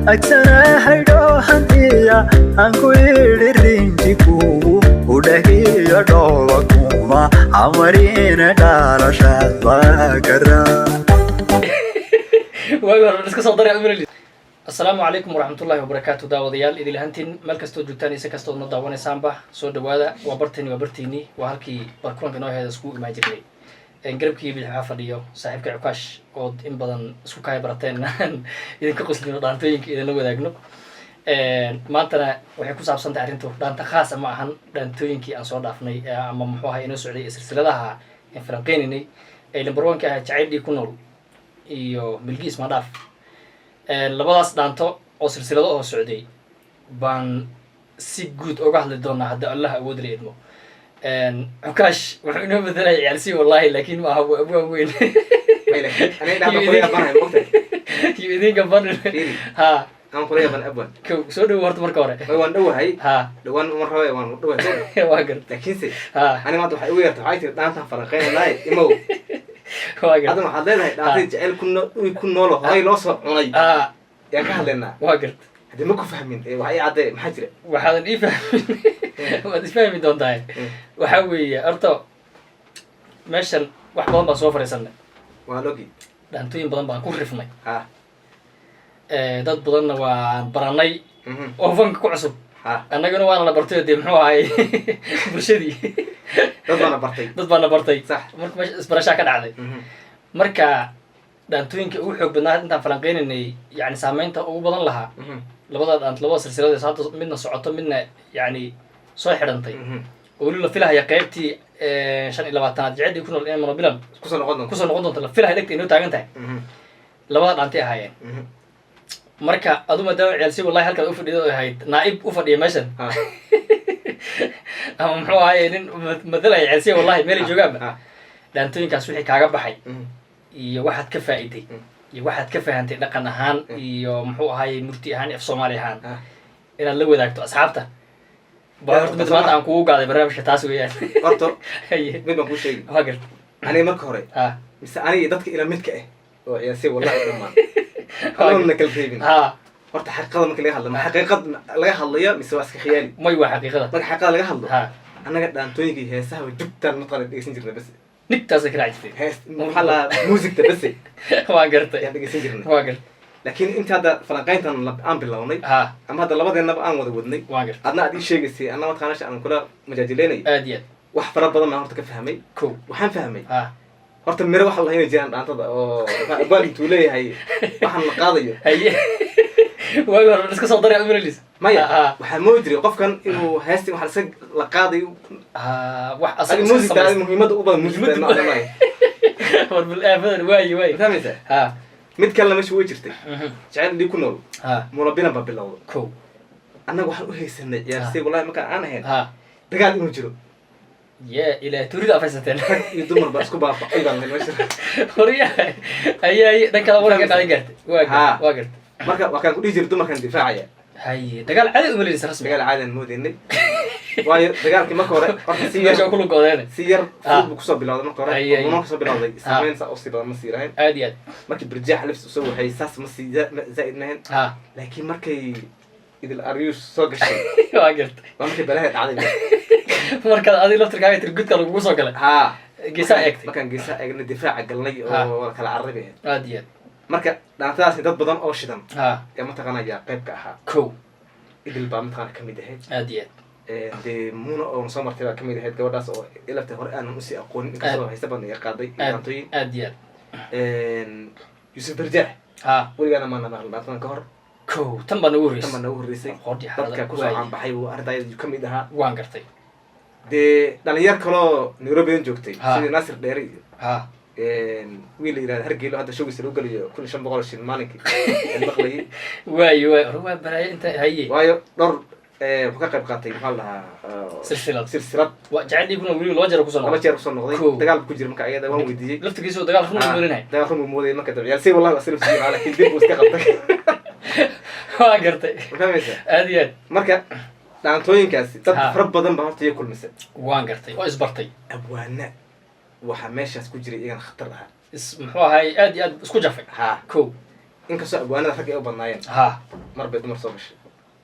أكسنا هيدو هنتيا أنكو يدرينجيكو ودهي يدوكوما عمرين دار شابكرا السلام عليكم ورحمة الله وبركاته داوديال إذا لهنتين ملكستو جوتاني سكستو نضاوني سامبا سو دوادا وبرتيني وهالكي بركون كنوع هذا سكول ما يجري قربكي بالحافة ديو صاحبك عكاش قد إن بدن سكاي برتين إذا كقصدنا دانتوينك إذا نو ذاقنو ما أنتنا وحكوا صعب سنت عرينتو دانت خاصة معهن دانتوينكي أنصار دافني أما محوها إنه سعودي سلسلة لها فرنقيني لمبروان كهجعيد يكونوا iyo milkiis ma dhaaf labadaas dhaanto oo silsilado oo socday baan si guud uga hadli doonaa hadda Allah awood leedmo Ukaash wuxuu inoo bedelay ciyaarsi wallahi laakiin ma aha abu weyn أنا دابا قرية بنا المقطع. يدين قبل ها أنا قرية بنا أبوان. كو سودو ورت مركورة وان دو هاي. ها دوان مرة وان دو هاي. واقر لكن سي. ها أنا ما توحي ويرت هاي تدان فرقين لاي إمو. واقر هذا ما حدين هاي داتي جعل كن نولو هاي لوصل عناي. يا كهلنا. واقر هذا ما كفهمين وهاي عاد محجرة. waxaan ii fahmin waad isfahmi doontaa waxa weeye arto meeshan wax badan baan soo fariisanay waa logi dhaantooyin badan baan ku rifnay ha dad badanna waan baranay oo fanka ku cusub ha annaguna waana la bartay dee muxuu ahay bulshadii dad baana bartay sax marka meesha isbarashaa ka dhacday marka dhaantooyinka ugu xoog badnaa intaan falanqeynaynay yani saameynta ugu badan lahaa labada silsilada hadda midna socoto midna yani soo xidhantay oo weli la filahaya qaybtii 25aad jecedii ku nool inay monobilan kusoo noqon doonto la filahaya dhegta inoo taagan tahay labada dhaantay ahaayeen marka adu maadaama ciyaalsi wallahi halkaad u fadhido ahayd naa'ib u fadhiya meeshan ama muxuu ahaye nin madalaya ciyaalsi wallahi meelay joogaanba dhaantooyinkaas wixii kaaga baxay iyo waxaad ka faa'iiday iyo waxaad ka fahantay dhaqan ahaan iyo muxuu ahaayey murti ahaan af Soomaali ahaan inaad la wadaagto asxaabta baa horta mid maanta aan kugu gaaday barnaamijka taas weeyaan horta mid baan ku sheegi wagar aniga marka hore mise aniga dadka ila midka ah oo ciyaarsi wallahi dhamaan أنا كلفين. horta xaqiiqada marka laga hadlo ma xaqiiqad laga hadlayo mise waa iska khiyaali may waa xaqiiqada marka xaqiiqada laga hadlo anaga dhaantooyinkii heesaha way jubtaan matqan dhegeysan jirnay bas nigtaas ka raacistay hees waxa la muusikta bas waa gartay yaa dhegeysan jirnay waa gartay laakiin inta hadda falanqayntan aan bilownay ama hadda labadeenaba aan wada wadnay waa gartay adna aad ii sheegaysay anna matqanaasha aan kula majaajileynay aad iyo wax fara badan aan horta ka fahmay waxaan fahmay horta miro waxa la hayay jiraan dhaantada oo baan intuu leeyahay waxaan la qaadayo waayo hore iska soo daray umrilis maya waxa moo jiray qofkan inuu heestii waxa la qaadayo wax asal muusikada muhiimada u badan muusikada noocaay war bil aafadan waayo fahmaysa mid kale ma soo jirtay jacayl dhig ku nool mulabina ba bilowdo annagu waxaan u haysanay ciyaarsi wallahi marka aan ahayn dagaal inuu jiro يا إلى تريد أفسدتين يدمر بس كوبا أيضا من المشروع هوريا هي ذاك الأول كان قاعد قرت واقرت مركا وكان كل يجي الدمر كان دفاعية هاي دقال عادي أمريكا رسمي دقال عادي المود إني واي دقال كم كورة سير شو كله قاعدين سير بكسب بلاد ما كورة وما كسب بلاد سامين سأوصي بلاد مسيرين عادي مركي برجع لبس وسوي هاي ساس مسي زائد نهن لكن مركي إذا الأريوس سوق الشيء واقرت مركي بلاها عادي marka adii laftirkaaga tirgudka lagu soo galay geesaa eegtay markaan geesaa eegna difaaca galnay oo kala carabi aad iyo marka dhaantadaas dad badan oo shidan ee ma taqaanaya qaybka ahaa kow idil baa ma taqaan kamid ahayd aad iyo de muuna oo soo martay baa kamid ahayd gabadhaas oo ilafta hore aan u sii aqoonin inkastoo haysta badan ay qaaday dhaantooyin aad iyo Yusuf Barjaax weligaana maana maqal dhaantadan ka hor kow tan baan ugu horeysay dadka ku soo caan baxay uu ardayda kamid ahaa waan gartay de dhalinyar kaloo Nairobi joogtay sidii Nasir Dheeri wiil yiraahdo hargeylo hadda showgiisa lagu galiyo 1500 shil maalinkii maqlay waayo waa baraay inta haye waayo dhor wuxuu ka qayb qaatay maxaa la dhahaa silsilad waa jacayl ibn wali loo jaro ku soo noqday dagaal ku jira marka ayada waan weydiiyay laftigiisa dagaal run moolinay dagaal run mooday marka dabiyaal si wallahi asal si ala kii dib iska qabtay waa gartay fahmaysa aad iyo marka dhaantooyinkaasi dad fara badan baa horta kulmisay waan gartay oo isbartay abwaana waxa meeshaas ku jiray iyaga khatar ah muxuu ahay aad iyo aad isku jafay ha kow inkastoo abwaanada rag ay u badnaayeen ها mar bay dumar soo gashay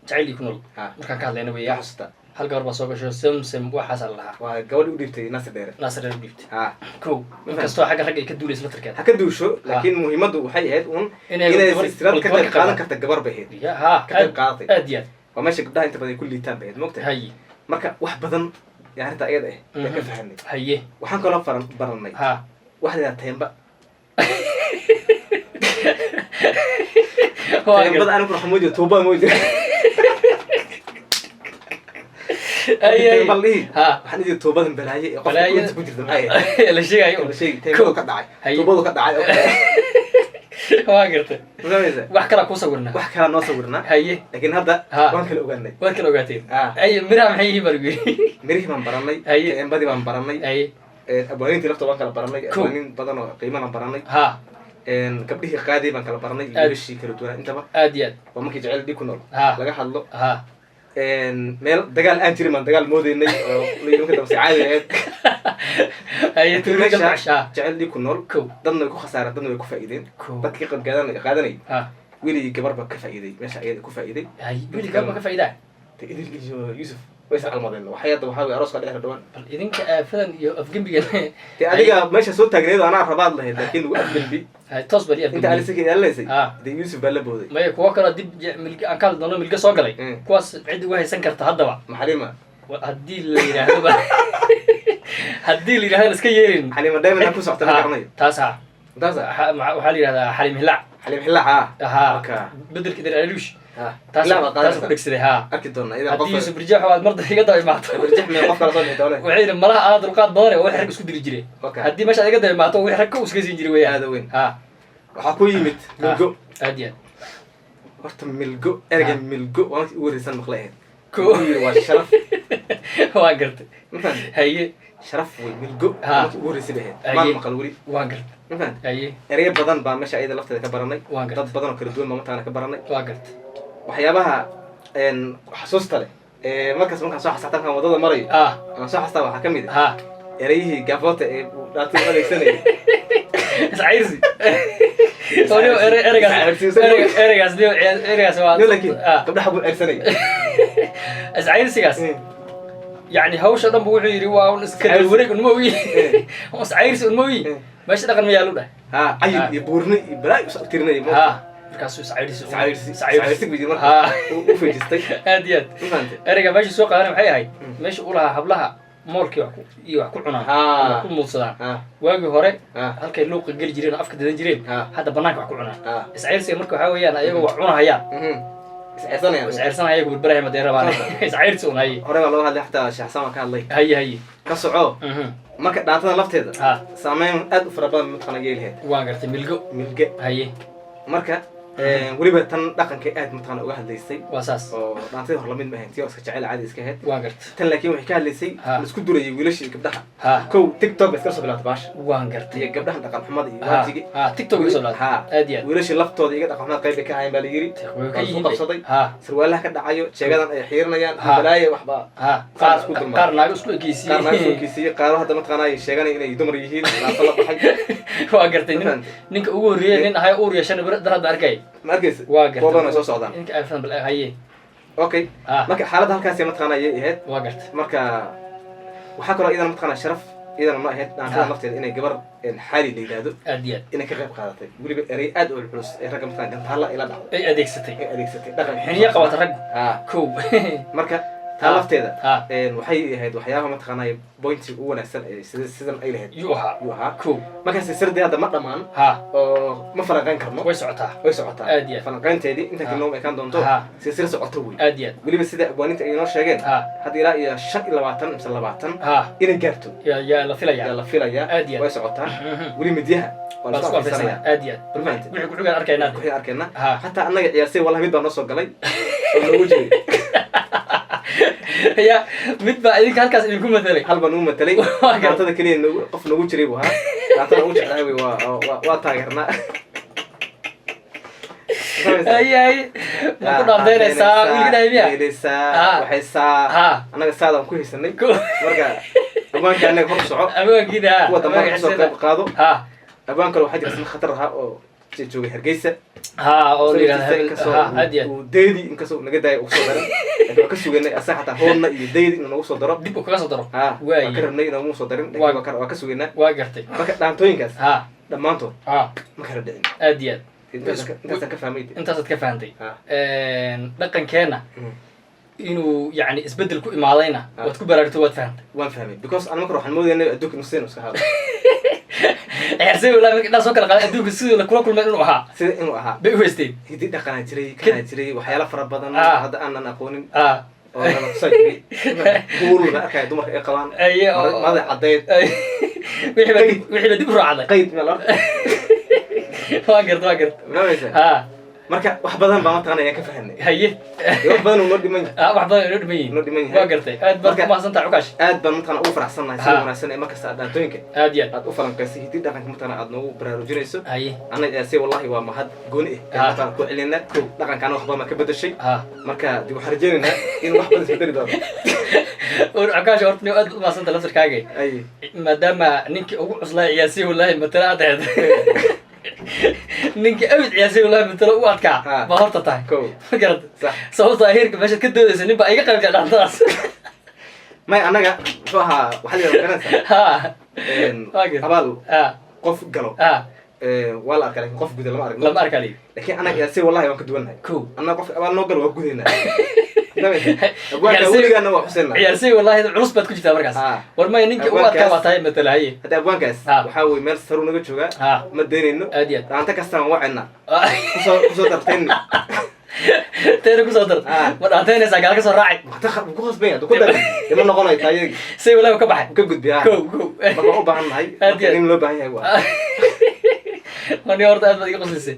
جعلي يكون ها مركان كهذا أنا yaa وياه xusta هل قرب سوق شو سمسم وحصل لها waa gabadhi u dhiibtay naasir dheere ناصر البيت ha كو كستو حاجة حاجة يكدوا لي اسمه كذا ha ka duusho laakiin muhiimadu waxay ahayd un إنه inay silsilad ka qayb qaadan karta gabar bay ahayd يا ها ka qayb qaadatay أديان waa meesha gabdhaha inta badan ku liitaan bay ahayd moogtahay هاي marka wax badan yaa arrinta iyada ah yaa ka fahanay هاي waxaan kaloo baranay ها wax la teemba واقف teembada anigu waxaan moojiyo tuuba moojiyo أي teemba lihi ها waxaan idin tuubadan balaaye ee balaaye qofka ku jirta maxay la sheegayo la sheegay teembada ka dhacay Haye. tuubadu ka dhacay waa gartay fahmaysa wax kala ku sawirna wax kala noo sawirnaa haye laakiin hadda Ha. waan kala ogaanay waad kala ogaateen Ah. ay miraha maxay yihiin baa lagu yiri mirihii baan baranay Haye. teembadii baan baranay haye abwaaniintii lafta waan kala baranay Cool. abwaaniin badan oo qiimana baranay ha gabdhihii qaadii baan kala baranay iyo Aad. wiilashii kala duwanaa intaba aad iyo aad waa markii jecel dhig ku nool Ha. laga hadlo ha meel dagaal aan jirin baan dagaal moodaynay oo layidhi marka dambe si caadi ahayd haye turmi meesha galbash ha jecel dhig ku nool kow dadna way ku khasaareen dadna way ku faa'iideen kow dadkii qaadanay ha wiiligii gabar baa ka faa'iiday meesha ayada ku faa'iiday haye wili gaba ka faa'iidaa te idil iyo yusuf way iscalmadeen waxay hadda waxaa weye arooska dhexe dhawaan bal idinka aafadan iyo afgembiga te adiga meesha soo taagneed oo anaa rabaad lahayd laakiin ugu afgelbi haye toos bali inta afgembiga alisaka ilaalinaysay Ah. de yusuf baa la booday maya kuwa kale dib milga aan kala doono milga soo galay Mm. kuwaas cid uga haysan karta haddaba maxalima haddii la yidhaahdo haddii la yidhahdo iska yeelin xalima diamond aan ku socota ma garanayo taas ha taasa waxaa la yidhahdaa xalim hilaac xalim xillaac ها Marka. bedelka dar alush ha taas Xillaac baa taas ku qaadaysa dhigsaday ha arki doona idan haddii qof yusuf rijax waad marda iga daba imaato barjax mee qof kala soo dhigta ole waxay yidhi malaha aad dulqaad badan oo wax rag isku diri jiray Okay. haddii meesha iga daba imaato wax rag ka iska siin jiray weeyaan aada weyn ha waxaa ku yimid milgo aad iyo horta milgo erga milgo waa markii ugu horeysan maqla ahayd Ko. Wuxuu yidhi waa sharaf aad waa gartay ma fahamtay haye sharaf wey milgo Ha. markii ugu horeysan ahayd Haye. maan maqal weli waa gartay ma fahamtay haye eraya badan baa meesha ayada lafteeda ka baranay Waan gartay. dad badan oo kala duwan baa mataqaana ka baranay waa gartay waxyaabaha xasuusta leh markaas markaan soo xasuustaa markaan wadada marayo ah aan soo xasuustaa waxaa ka mid ah ha erayihii gaafoota ee uu dhaatay u adeegsanayay iscayrsi Oreo ereygaas waa Yo, laakiin gabdhaha buu ceersanayay iscayrsigaas يعني هوش دم بوحي يري waa iska wareeg un mooyi oo saayirsi un mooyi meesha dhaqan ma yaalo dhah ha ayib iyo buurni iyo balaa u tirnay mo ha markaas saayirsi saayirsi bidi marka u feejistay aad iyo aad ereyga meesha soo qaadanay maxay ahayd meesha u lahaa hablaha moolkii wax iyo wax ku cunaan ku muudsadaan waagi hore halkay luuqa geli jireen afka dadan jireen hadda banaanka wax ku cunaan saayirsi marka waxa weeyaan ayagoo wax cunahayaan isceersan ayagu burbarahay ma deerabaan isceersi un haye hore baa loo hadlay xataa shaxsama ka hadlay haye haye ka soco marka dhaatada lafteeda ha saameyn aad u fara badan mataqaana yeelahayd waan gartay milgo milge haye marka weliba tan dhaqanka aad mataqaana uga hadlaysay waa saas oo dhaantadii hor lamid ma ahayn tii oo iska jecel caadi iska ahayd waan gartay tan laakiin waxay ka hadlaysay Ha. la isku durayay wiilashii iyo gabdhaha ha kow tiktok bay iska soo bilaatay baasha waan gartay iyo gabdhahan dhaqan xumada iyo ha waajigi ha tiktok iga soo laad ha aad iyo aad wiilashii laftooda iga dhaqan xumada qayb bay ka hayeen baa la yiri way ka waa isku qabsaday yihiin ha sarwaalaha ka dhacayo jeegadan ay xiirinayaan Ha. balaaye waxba ha Qaar isku dulmar. qaar naago isku qaar naga soo ekeysiyey kiisiyey qaaro hadda mataqaana ay sheeganay inay dumar yihiin naasa la baxay waa gartay Ma fahanti? ninka ugu horreeyay nin ahay uur yeeshan darada arkay ma arkaysa waa gartay kuwa badan ay soo socdaan ninka afan bal haye okay ha marka xaaladda halkaasi mataqaana ayay ahayd waa gartay marka waxaa kaloo idan mataqaana sharaf idan ma ahayd dhaantada Ha. lafteeda inay gabar xaali la yidhaahdo aad iyo aad inay ka qayb qaadatay weliba erey aad u culus ee ragga mataqaana gantaalla ila dhacday ay adeegsatay ay adeegsatay dhaqan xiniya qabata rag ha kow marka taa lafteeda ha waxay ahayd waxyaabaha mataqaana pointi ugu wanaagsan ee sidan ay lahayd yuu ahaa yuu ahaa kow markaas sirdi hadda ma dhammaan ha oo ma falanqayn karno way socotaa way socotaa Aad iyo aad. falanqaynteedii inta kale noo ekaan doonto Ha. silsila socoto wey aad iyo aad weliba sida abwaaninta ay inoo sheegeen ha hadda ilaa iyo 25 mise 20 ha inay gaarto yaa la ayaa filayaa la filayaa Aad iyo aad. way socotaa Mhm. weli midyaha waa la baa isku isku afaysanaya afaysanaya aad iyo aad Ma fahanti? wixii kuxugaan arkaynaa waxay arkeenna Ha. xataa annaga ciyaarsay wallahi mid baa noo soo galay oo noogu jiray ya mid baa idinka halkaas idinku matalay hal baa nagu matelay Waa gar- dhaantada keliya qof noogu jiray buu ahaa dhaantada ugu jeclahay wey waa taageernaa haye haye ma ku dhaanteynaysaa wiilka dhahay miya Ha. waxay saa ha annaga saadaan ku haysanay Ko- marka abwaanka annaga hor soco awaankiida kuwa dambana kusoo qayb qaado ha abwaan kale waxaa jira isna khatar ahaa oo joogay Hargeysa oo leeyahay hadiya deedi inkasoo naga daay ugu soo daran laakiin ka suuganay asaxata hoonna iyo deedi inuu nagu soo daro dib u kaga soo daro way ka rabnay inuu nagu soo darin laakiin waa ka suuganaa waa gartay marka dhaantooyinkaas dhamaantood ma kala dhicin hadiya intaas ka fahamtay dhaqankeena inuu yani isbedel ku imaadayna waad ku baraarto waad fahamtay waan fahmay because ana marka waxaan moodaynaa adduunka nuseen iska haado ciyaarsi walaal markii soo kala qaaday adduunka sidoo la kula kulmay inuu ahaa bay u haysteen hidii dhaqan jiray waxyaalo fara badan hadda aanan aqoonin oo la sajay buulna arkay dumarka ay qabaan mada cadeed wixii dib u raacday qayd meel waa garta marka wax badan baa maanta aan ka fahanay haye wax badan oo dhiman wax badan oo dhiman waa gartay aad baan ma santaa Cukash aad baan maanta ugu faraxsanahay si wanaagsan ee markasta dhaantooyinka aad u falanqaysay hidii dhaqanka maanta aad noogu baraarujinayso haye anaga si wallahi waa mahad gooni ah maanta ku celinaa dhaqankan wax badan ma ka bedeshay marka dib u xarjeynaa in wax badan isbedeli doono Cukash horta aad ma santaa laftirkaaga maadaama ninkii ugu cuslaa ciyaarsi wallahi matala aad ninka abid ciyaarsi wallahi matala u adkaa ba horta tahay ma garad sababta heerka meesha ka doodaysa ninba iga qayb galay dhaantaas may anaga wuxuu ahaa waxa la garanaysaa abaal qof galo waa la arkay qof guda lama arkay laakiin anaga si wallahi waan ka duwanahay anaga qof abaal noo galo waa gudaynaa ciyaarsi wallahi culus baad ku jirtaa markaas war ma ninka u adkaa waa tahay matala haye hada abwaankaas waxa way meel saru naga joogaa ma deynayno dhaanta kastaan wacina kusoo darteen teena kusoo dar ma dhaanteynaysaa gaal ka soo raacay ku khasbaya ku dar ima noqonayo taayay si wallahi ka baxay ka gudbiya marka u baahan nahay in loo baahan yahay waa mani horta aad baad iga qoslisay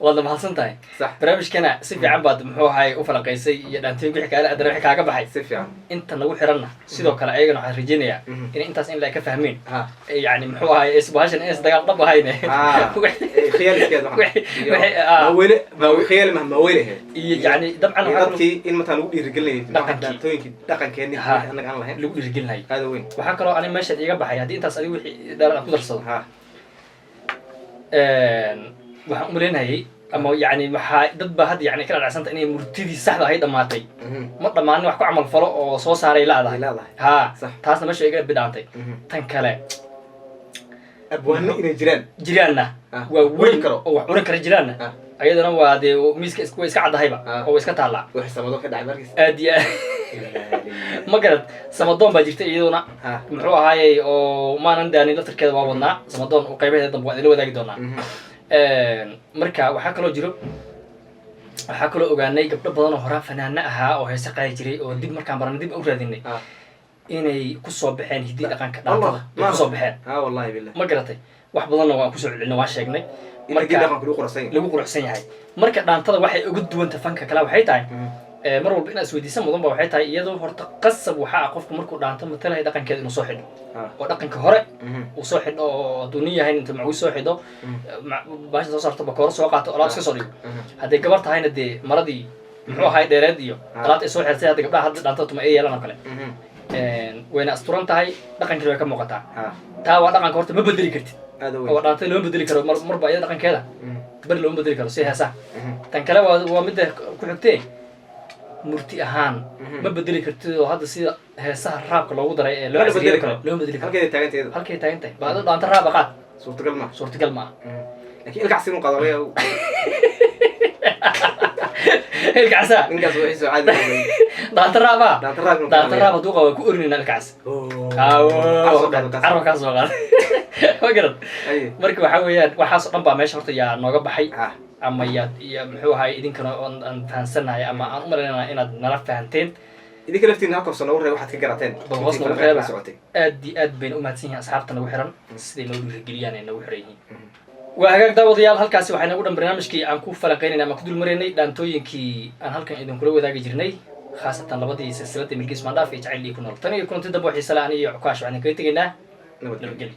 waad mahadsan tahay barnaamijkana si fiican baad muxuu ahay u falanqaysay iyo dhaantooyin wixii kaala adana wixii kaaga baxay si fiican inta nagu xiranna sidoo kale ayagana waxaan rajaynayaa in intaas in la ka fahmeen yani muxuu ahay isbahashan in dagaal dhab ahayne khiyaalkeeda ma khiyaal ma weyne iyo yani dabcan dadkii in mataan ugu dhiirigelinay dhaantooyinkii dhaqankeeni anaga aan lahayn lagu dhiirigelinay aad weyn waxaa kaloo ani meesha iga baxay haddii intaas adiga wixii dheeraad ku darsado waxaan umaleynayay ama yani waxaa dad baa hadda yani kala dhacsanta inay murtidii saxda ahay dhamaatay ma dhammaanin wax ku camal falo oo soo saaray laadahay taasna meesha iga bidhaantay tan kale abwaano inay jiraanna waa weyn karo oo wax curin kara jiraanna ayadana waa dee miiska way iska caddahayba oo way iska taallaa aad iyo ma garad samadoon baa jirta iyaduna muxuu ahaayey oo maanan daanin laftarkeeda waa wadnaa samadoon oo qaybaheeda dambe waan ila wadaagi doonaa marka waxaa kaloo ogaanay gabdho badan oo horaan fanaana ahaa oo heese qaadi jiray oo dib markaan baran dib u raadinay inay kusoo baxeen hidii dhaqanka dhaantada ay kusoo baxeen ma garatay wax badanna waan kusoo celinay waan sheegnay marka lagu quruxsan yahay marka dhaantada waxay uga duwanta fanka kale waxay tahay mar walba inaad isweydiisan mudan ba waxay tahay iyadoo horta qasab waxaa qofku markuu dhaanto matalahay dhaqankeeda inuu soo xidho oo dhaqanka hore uu soo xidho oo hadduu nin yahay inta macuu soo xidho baasha soo saarto bakooro soo qaato alaab iska soo dhigo hadday gabar tahayna dee maradii muxuu ahay dheereed iyo alaabta ay soo xirtay hadda gabdhaha hadda dhaantada tuma ay yeelan oo kale wayna asturan tahay dhaqankeeda way ka muuqataa taa waa dhaqanka horta ma bedeli kartid oo dhaantada lama bedeli karo marba iyada dhaqankeeda beri looma bedeli karo si heesaha tan kale waa midda ku xigtee murti ahaan ma bedeli kartid oo hadda sida heesaha raabka loogu daray ee loo bedeli karo loo bedeli karo halkay taagan tahay baad dhaanta raab qaad suurtagal ma laakiin ilkaas inuu qado weeyo ilkaasa ninkaas wuxuu soo caadi dhaanta raab haduu qabo ku orinayna ilkaas carabka soo qaad ma garad marka waxa weeyaan waxaas dhan baa meesha horta yaa nooga baxay ama yaad iyo muxuu ahay idinkana aan fahansanahay ama aan u malaynaya inaad nala fahanteen idinka laftiina halka hoose noogu reeb waxaad ka garateen hoos noogu reeba aad iyo aad bayna u mahadsan yihiin asxaabta nagu xiran siday noo dhiirigeliyaan ay nagu xiran yihiin waa hagaag daawadayaal halkaasi waxay nagu dhan barnaamijkii aan ku falanqeynayna ama ku dul maraynay dhaantooyinkii aan halkan idinkula wadaagi jirnay khaasatan labadii silsiladda milkiis maandhaaf iyo jacayl iyo ku nool tan iyo kulanti dambe waxay salaan iyo Cukash waxaan kaga tegaynaa nabadgelyo